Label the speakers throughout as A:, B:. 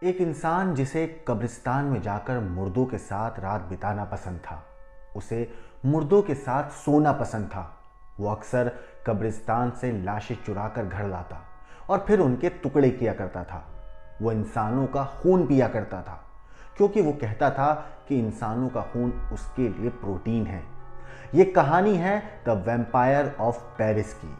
A: एक इंसान जिसे कब्रिस्तान में जाकर मुर्दों के साथ रात बिताना पसंद था। उसे मुर्दों के साथ सोना पसंद था। वो अक्सर कब्रिस्तान से लाशें चुराकर घर लाता और फिर उनके टुकड़े किया करता था। वो इंसानों का खून पिया करता था क्योंकि वो कहता था कि इंसानों का खून उसके लिए प्रोटीन है। ये कहानी है द वैम्पायर ऑफ पेरिस की।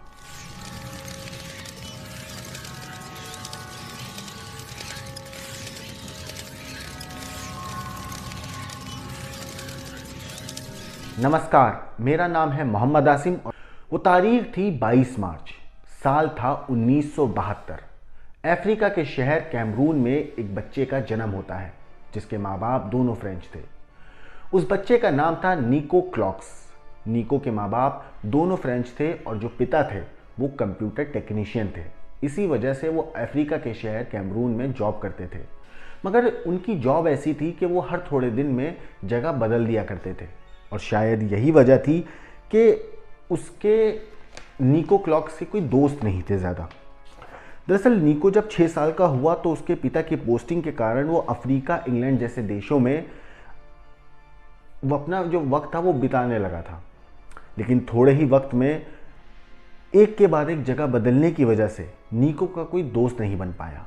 A: नमस्कार, मेरा नाम है मोहम्मद आसिम और वो तारीख थी 22 मार्च। साल था 1972। अफ्रीका के शहर कैमरून में एक बच्चे का जन्म होता है जिसके माँ बाप दोनों फ्रेंच थे। उस बच्चे का नाम था निको क्लॉक्स। निको के माँ बाप दोनों फ्रेंच थे और जो पिता थे वो कंप्यूटर टेक्नीशियन थे। इसी वजह से वो अफ्रीका के शहर कैमरून में जॉब करते थे, मगर उनकी जॉब ऐसी थी कि वो हर थोड़े दिन में जगह बदल दिया करते थे और शायद यही वजह थी कि उसके निको क्लॉक्स के कोई दोस्त नहीं थे ज़्यादा। दरअसल निको जब 6 साल का हुआ तो उसके पिता की पोस्टिंग के कारण वो अफ्रीका, इंग्लैंड जैसे देशों में वो अपना जो वक्त था वो बिताने लगा था। लेकिन थोड़े ही वक्त में एक के बाद एक जगह बदलने की वजह से निको का कोई दोस्त नहीं बन पाया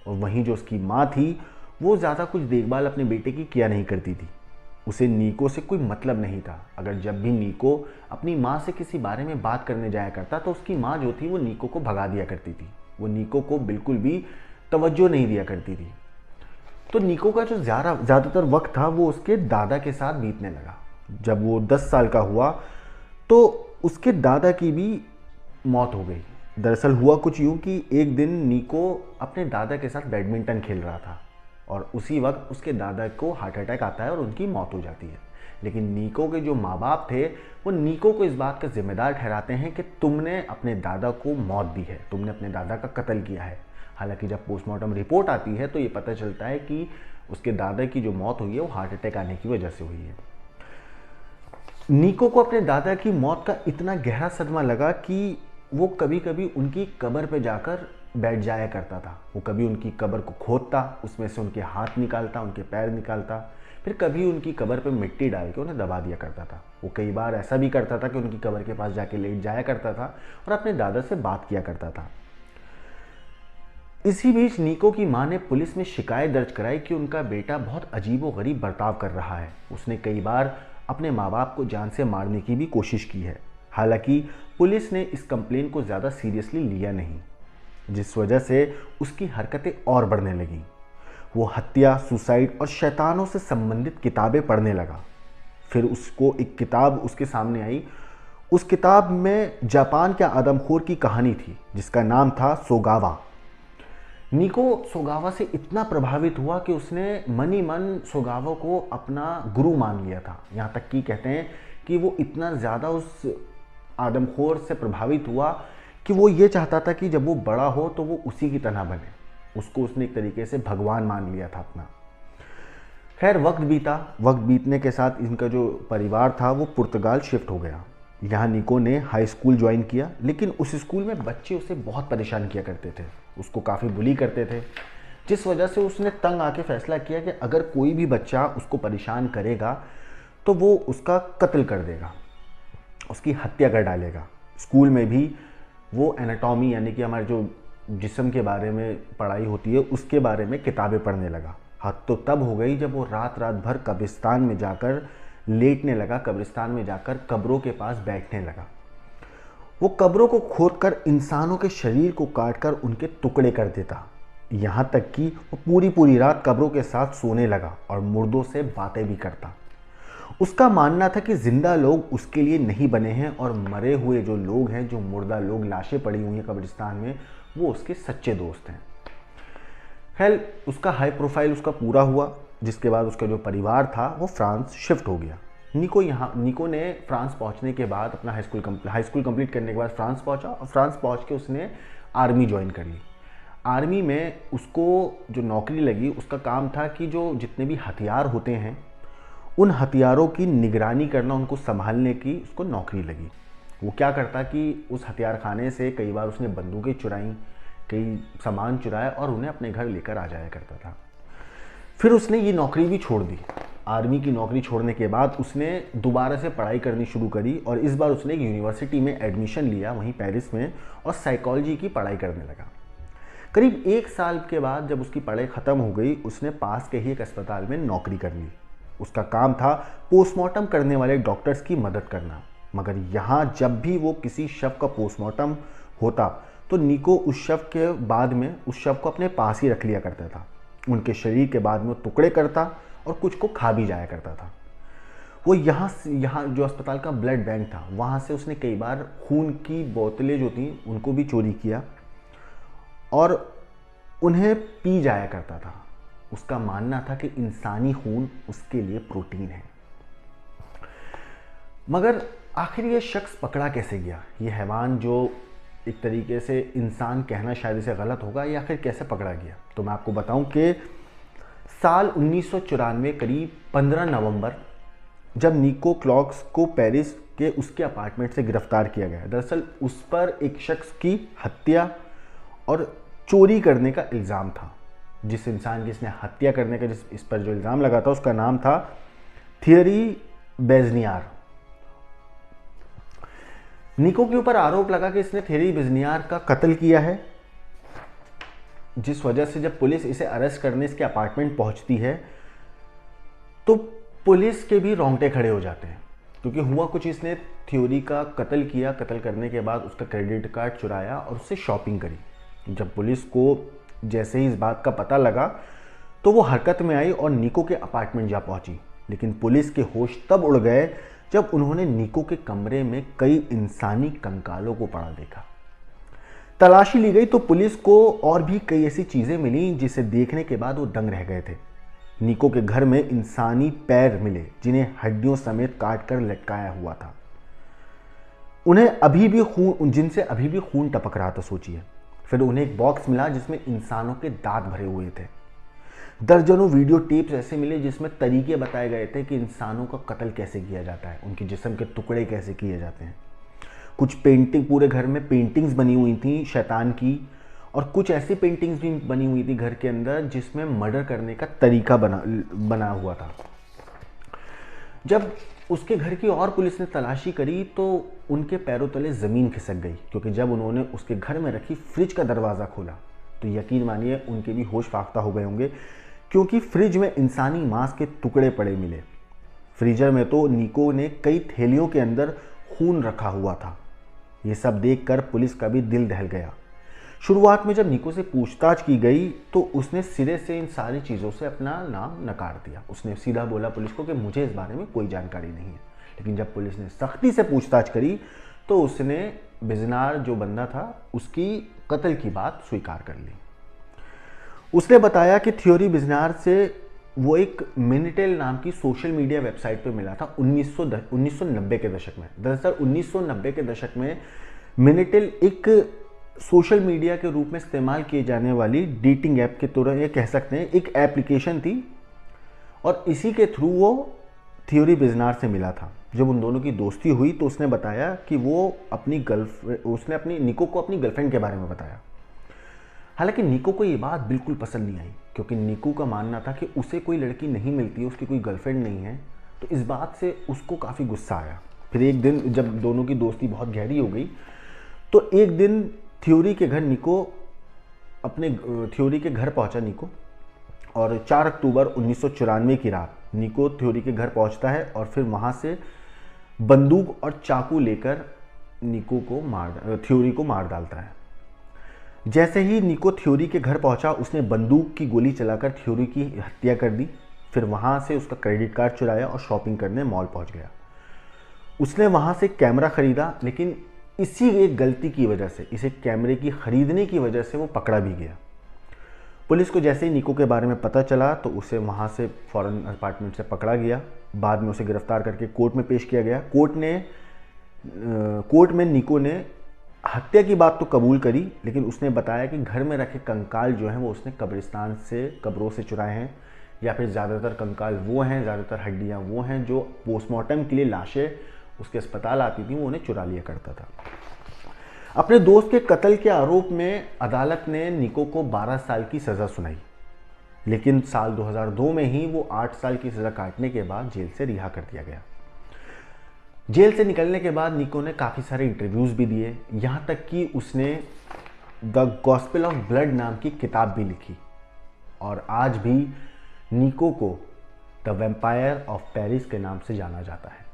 A: और वहीं जो उसकी माँ थी वो ज़्यादा कुछ देखभाल अपने बेटे की किया नहीं करती थी। उसे निको से कोई मतलब नहीं था। अगर जब भी निको अपनी माँ से किसी बारे में बात करने जाया करता तो उसकी माँ जो थी वो निको को भगा दिया करती थी। वो निको को बिल्कुल भी तवज्जो नहीं दिया करती थी। तो निको का जो ज़्यादातर वक्त था वो उसके दादा के साथ बीतने लगा। जब वो 10 साल का हुआ तो उसके दादा की भी मौत हो गई। दरअसल हुआ कुछ यूँ कि एक दिन निको अपने दादा के साथ बैडमिंटन खेल रहा था और उसी वक्त उसके दादा को हार्ट अटैक आता है और उनकी मौत हो जाती है। लेकिन निको के जो माँ बाप थे वो निको को इस बात का जिम्मेदार ठहराते हैं कि तुमने अपने दादा को मौत दी है, तुमने अपने दादा का कत्ल किया है। हालांकि जब पोस्टमार्टम रिपोर्ट आती है तो ये पता चलता है कि उसके दादा की जो मौत हुई है वो हार्ट अटैक आने की वजह से हुई है। निको को अपने दादा की मौत का इतना गहरा सदमा लगा कि वो कभी कभी उनकी कब्र पे जाकर बैठ जाया करता था। वो कभी उनकी कब्र को खोदता, उसमें से उनके हाथ निकालता, उनके पैर निकालता, फिर कभी उनकी कब्र पे मिट्टी डाल के उन्हें दबा दिया करता था। वो कई बार ऐसा भी करता था कि उनकी कब्र के पास जाके लेट जाया करता था और अपने दादा से बात किया करता था। इसी बीच निको की माँ ने पुलिस में शिकायत दर्ज कराई कि उनका बेटा बहुत अजीबोगरीब बर्ताव कर रहा है। उसने कई बार अपने माँ बाप को जान से मारने की भी कोशिश की है। हालांकि पुलिस ने इस कंप्लेन को ज़्यादा सीरियसली लिया नहीं, जिस वजह से उसकी हरकतें और बढ़ने लगीं। वो हत्या, सुसाइड और शैतानों से संबंधित किताबें पढ़ने लगा। फिर उसको एक किताब उसके सामने आई। उस किताब में जापान के आदमखोर की कहानी थी जिसका नाम था सोगावा। निको सोगावा से इतना प्रभावित हुआ कि उसने मन ही मन सोगावा को अपना गुरु मान लिया था। यहाँ तक कि कहते हैं कि वो इतना ज़्यादा उस आदमखोर से प्रभावित हुआ कि वो ये चाहता था कि जब वो बड़ा हो तो वो उसी की तरह बने। उसको उसने एक तरीके से भगवान मान लिया था अपना। खैर वक्त बीतने के साथ इनका जो परिवार था वो पुर्तगाल शिफ्ट हो गया। यहाँ निको ने हाई स्कूल ज्वाइन किया, लेकिन उस स्कूल में बच्चे उसे बहुत परेशान किया करते थे, उसको काफ़ी बुली करते थे, जिस वजह से उसने तंग आके फैसला किया कि अगर कोई भी बच्चा उसको परेशान करेगा तो वो उसका कत्ल कर देगा, उसकी हत्या कर डालेगा। स्कूल में भी वो एनाटॉमी यानी कि हमारे जो जिस्म के बारे में पढ़ाई होती है उसके बारे में किताबें पढ़ने लगा। हद तो तब हो गई जब वो रात भर कब्रिस्तान में जाकर लेटने लगा, कब्रिस्तान में जाकर कब्रों के पास बैठने लगा। वो कब्रों को खोदकर इंसानों के शरीर को काटकर उनके टुकड़े कर देता। यहाँ तक कि वो पूरी रात कब्रों के साथ सोने लगा और मुर्दों से बातें भी करता। उसका मानना था कि जिंदा लोग उसके लिए नहीं बने हैं और मरे हुए जो लोग हैं, जो मुर्दा लोग, लाशें पड़ी हुई हैं कब्रिस्तान में, वो उसके सच्चे दोस्त हैं। खैर उसका हाई प्रोफाइल उसका पूरा हुआ, जिसके बाद उसका जो परिवार था वो फ्रांस शिफ्ट हो गया। निको ने फ्रांस पहुंचने के बाद अपना हाई स्कूल कंप्लीट करने के बाद फ्रांस पहुंचा और फ्रांस पहुंच के उसने आर्मी ज्वाइन कर ली। आर्मी में उसको जो नौकरी लगी उसका काम था कि जो जितने भी हथियार होते हैं उन हथियारों की निगरानी करना, उनको संभालने की उसको नौकरी लगी। वो क्या करता कि उस हथियार खाने से कई बार उसने बंदूकें चुराई, कई सामान चुराया और उन्हें अपने घर लेकर आ जाया करता था। फिर उसने ये नौकरी भी छोड़ दी। आर्मी की नौकरी छोड़ने के बाद उसने दोबारा से पढ़ाई करनी शुरू करी और इस बार उसने एक यूनिवर्सिटी में एडमिशन लिया वहीं पेरिस में और साइकोलॉजी की पढ़ाई करने लगा। करीब 1 साल के बाद जब उसकी पढ़ाई ख़त्म हो गई, उसने पास के ही एक अस्पताल में नौकरी कर ली। उसका काम था पोस्टमार्टम करने वाले डॉक्टर्स की मदद करना। मगर यहाँ जब भी वो किसी शव का पोस्टमार्टम होता तो निको उस शव के बाद में उस शव को अपने पास ही रख लिया करता था। उनके शरीर के बाद में वो टुकड़े करता और कुछ को खा भी जाया करता था। वो यहाँ जो अस्पताल का ब्लड बैंक था वहाँ से उसने कई बार खून की बोतलें जो थी उनको भी चोरी किया और उन्हें पी जाया करता था। उसका मानना था कि इंसानी खून उसके लिए प्रोटीन है। मगर आखिर ये शख्स पकड़ा कैसे गया? ये हैवान जो एक तरीके से इंसान कहना शायद इसे गलत होगा, ये आखिर कैसे पकड़ा गया? तो मैं आपको बताऊं कि साल 1994 करीब 15 नवंबर जब निको क्लॉक्स को पेरिस के उसके अपार्टमेंट से गिरफ्तार किया गया। दरअसल उस पर एक शख्स की हत्या और चोरी करने का इल्ज़ाम था। जिस इंसान की इसने हत्या करने का इस पर जो इल्ज़ाम लगा था उसका नाम था थियरी बेजनियार। निको के ऊपर आरोप लगा कि इसने थियरी बेजनियार का कत्ल किया है, जिस वजह से जब पुलिस इसे अरेस्ट करने इसके अपार्टमेंट पहुंचती है तो पुलिस के भी रोंगटे खड़े हो जाते हैं, क्योंकि हुआ कुछ इसने थियोरी का कत्ल किया। कत्ल करने के बाद उसका क्रेडिट कार्ड चुराया और उससे शॉपिंग करी। जब पुलिस को जैसे ही इस बात का पता लगा तो वो हरकत में आई और निको के अपार्टमेंट जा पहुंची। लेकिन पुलिस के होश तब उड़ गए जब उन्होंने निको के कमरे में कई इंसानी कंकालों को पड़ा देखा। तलाशी ली गई तो पुलिस को और भी कई ऐसी चीजें मिली जिसे देखने के बाद वो दंग रह गए थे। निको के घर में इंसानी पैर मिले जिन्हें हड्डियों समेत काट कर लटकाया हुआ था। जिनसे अभी भी खून टपक रहा था, सोचिए। फिर उन्हें एक बॉक्स मिला जिसमें इंसानों के दांत भरे हुए थे। दर्जनों वीडियो टेप्स ऐसे मिले जिसमें तरीके बताए गए थे कि इंसानों का कत्ल कैसे किया जाता है, उनके जिस्म के टुकड़े कैसे किए जाते हैं। कुछ पेंटिंग, पूरे घर में पेंटिंग्स बनी हुई थी शैतान की, और कुछ ऐसी पेंटिंग्स भी बनी हुई थी घर के अंदर जिसमें मर्डर करने का तरीका बना हुआ था। जब उसके घर की और पुलिस ने तलाशी करी तो उनके पैरों तले ज़मीन खिसक गई, क्योंकि जब उन्होंने उसके घर में रखी फ्रिज का दरवाज़ा खोला तो यकीन मानिए उनके भी होश फाख्ता हो गए होंगे, क्योंकि फ्रिज में इंसानी मांस के टुकड़े पड़े मिले। फ्रीजर में तो निको ने कई थैलियों के अंदर खून रखा हुआ था। ये सब देखकर पुलिस का भी दिल दहल गया। शुरुआत में जब निको से पूछताछ की गई तो उसने सिरे से इन सारी चीज़ों से अपना नाम नकार दिया। उसने सीधा बोला पुलिस को कि मुझे इस बारे में कोई जानकारी नहीं है। लेकिन जब पुलिस ने सख्ती से पूछताछ करी तो उसने बिजनार जो बंदा था उसकी कत्ल की बात स्वीकार कर ली। उसने बताया कि थियोरी बिजनार से वो एक मिनिटेल नाम की सोशल मीडिया वेबसाइट पे मिला था 1990 के दशक में। दरअसल 1990 के दशक में मिनिटेल एक सोशल मीडिया के रूप में इस्तेमाल किए जाने वाली डेटिंग ऐप के तरह ये कह सकते हैं एक एप्लीकेशन थी, और इसी के थ्रू वो थियोरी बिजनार से मिला था। जब उन दोनों की दोस्ती हुई तो उसने बताया कि वो उसने अपनी निको को अपनी गर्लफ्रेंड के बारे में बताया। हालांकि निको को ये बात बिल्कुल पसंद नहीं आई, क्योंकि निको का मानना था कि उसे कोई लड़की नहीं मिलती है, उसकी कोई गर्लफ्रेंड नहीं है। तो इस बात से उसको काफ़ी गुस्सा आया। फिर एक दिन जब दोनों की दोस्ती बहुत गहरी हो गई तो एक दिन थियोरी के घर पहुंचा निको, और 4 अक्टूबर 1994 की रात निको थियोरी के घर पहुंचता है और फिर वहां से बंदूक और चाकू लेकर थियोरी को मार डालता है। जैसे ही निको थियोरी के घर पहुंचा उसने बंदूक की गोली चलाकर थियोरी की हत्या कर दी। फिर वहां से उसका क्रेडिट कार्ड चुराया और शॉपिंग करने मॉल पहुंच गया। उसने वहां से कैमरा खरीदा, लेकिन इसी एक गलती की वजह से, इसे कैमरे की खरीदने की वजह से वो पकड़ा भी गया। पुलिस को जैसे ही निको के बारे में पता चला तो उसे वहाँ से फौरन अपार्टमेंट से पकड़ा गया। बाद में उसे गिरफ्तार करके कोर्ट में पेश किया गया। कोर्ट में निको ने हत्या की बात तो कबूल करी, लेकिन उसने बताया कि घर में रखे कंकाल जो हैं वो उसने कब्रों से चुराए हैं, या फिर ज़्यादातर कंकाल वो हैं, ज़्यादातर हड्डियाँ वो हैं जो पोस्टमार्टम के लिए लाशें उसके अस्पताल आती थी, वो उन्हें चुरा लिया करता था। अपने दोस्त के कत्ल के आरोप में अदालत ने निको को 12 साल की सज़ा सुनाई, लेकिन साल 2002 में ही वो 8 साल की सज़ा काटने के बाद जेल से रिहा कर दिया गया। जेल से निकलने के बाद निको ने काफ़ी सारे इंटरव्यूज़ भी दिए, यहाँ तक कि उसने द गॉस्पेल ऑफ ब्लड नाम की किताब भी लिखी। और आज भी निको को द वैम्पायर ऑफ पेरिस के नाम से जाना जाता है।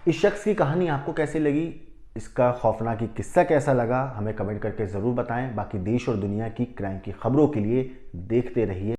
A: इस शख्स की कहानी आपको कैसी लगी, इसका खौफनाक किस्सा कैसा लगा, हमें कमेंट करके ज़रूर बताएं। बाकी देश और दुनिया की क्राइम की खबरों के लिए देखते रहिए